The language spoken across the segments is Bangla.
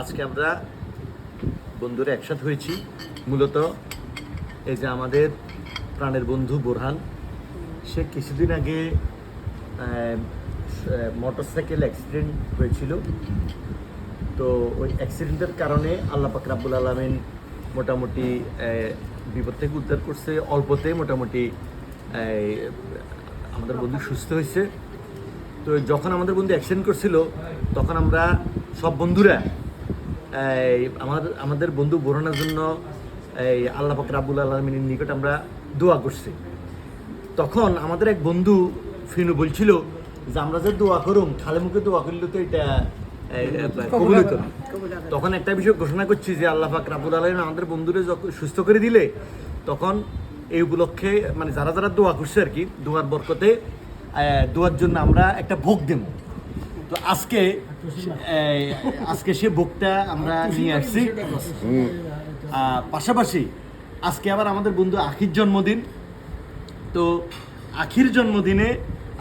আজকে আমরা বন্ধুরা একসাথে হয়েছি মূলত এই যে আমাদের প্রাণের বন্ধু বোরহান, সে কিছুদিন আগে মোটরসাইকেল অ্যাক্সিডেন্ট হয়েছিল। তো ওই অ্যাক্সিডেন্টের কারণে আল্লাহ পাক রাব্বুল আলামিন মোটামুটি বিপদ থেকে উদ্ধার করছে, অল্পতে মোটামুটি আমাদের বন্ধু সুস্থ হয়েছে। তো যখন আমাদের বন্ধু অ্যাক্সিডেন্ট করছিল তখন আমরা সব বন্ধুরা আমাদের বন্ধু বোরহানের জন্য আল্লাহ পাক রাব্বুল আলামিনের নিকট আমরা দোয়া করছি। তখন আমাদের এক বন্ধু ফিনু বলছিল যে আমরা যে দোয়া করুম খালে মুখে দোয়া করলে তো এটা কবুল হতো না। তখন একটা বিষয় ঘোষণা করছি যে আল্লাহ পাক রাব্বুল আলামিন আমাদের বন্ধুরে সুস্থ করে দিলে তখন এই উপলক্ষে মানে যারা যারা দোয়া করছে আর কি, দোয়ার বরকতে দোয়ার জন্য আমরা একটা ভোগ দেব। তো আজকে সে ভোগটা আমরা নিয়ে আসছি। পাশাপাশি আজকে আবার আমাদের বন্ধু আখির জন্মদিন। তো আখির জন্মদিনে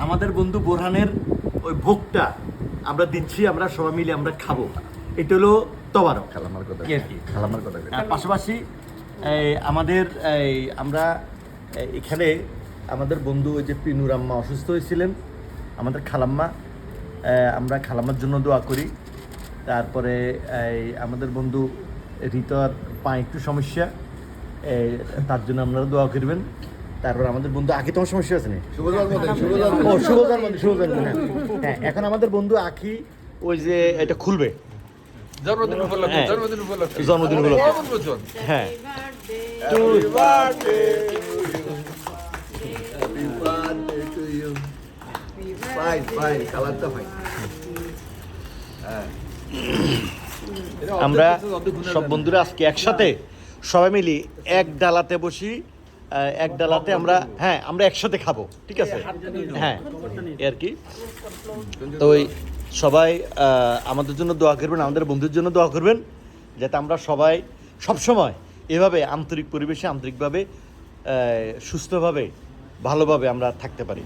আমাদের বন্ধু বোরহানের ওই ভোগটা আমরা দিচ্ছি, আমরা সবাই মিলে আমরা খাবো। এটা হলো তবারক খালামার কথা। পাশাপাশি আমাদের আমরা এখানে আমাদের বন্ধু ওই যে পিনুর আম্মা অসুস্থ হয়েছিলেন, আমাদের খালাম্মা, আমরা খালাম্মার জন্য দোয়া করি। তারপরে আমাদের বন্ধু ঋতর পায়ে একটু সমস্যা, তার জন্য আপনারা দোয়া করবেন। তারপর আমাদের বন্ধু আখি, তোমার সমস্যা আছে না? শুভ জন্মদিন। হ্যাঁ, এখন আমাদের বন্ধু আখি ওই যে এটা খুলবে জন্মদিন উপলক্ষে। হ্যাঁ, আমরা সব বন্ধুরা আজকে একসাথে সবাই মিলি এক ডালাতে বসি, এক ডালাতে আমরা একসাথে খাবো, ঠিক আছে? হ্যাঁ, আর কি। তো ওই সবাই আমাদের জন্য দোয়া করবেন, আমাদের বন্ধুর জন্য দোয়া করবেন, যাতে আমরা সবাই সবসময় এভাবে আন্তরিক পরিবেশে আন্তরিকভাবে সুস্থভাবে ভালোভাবে আমরা থাকতে পারি।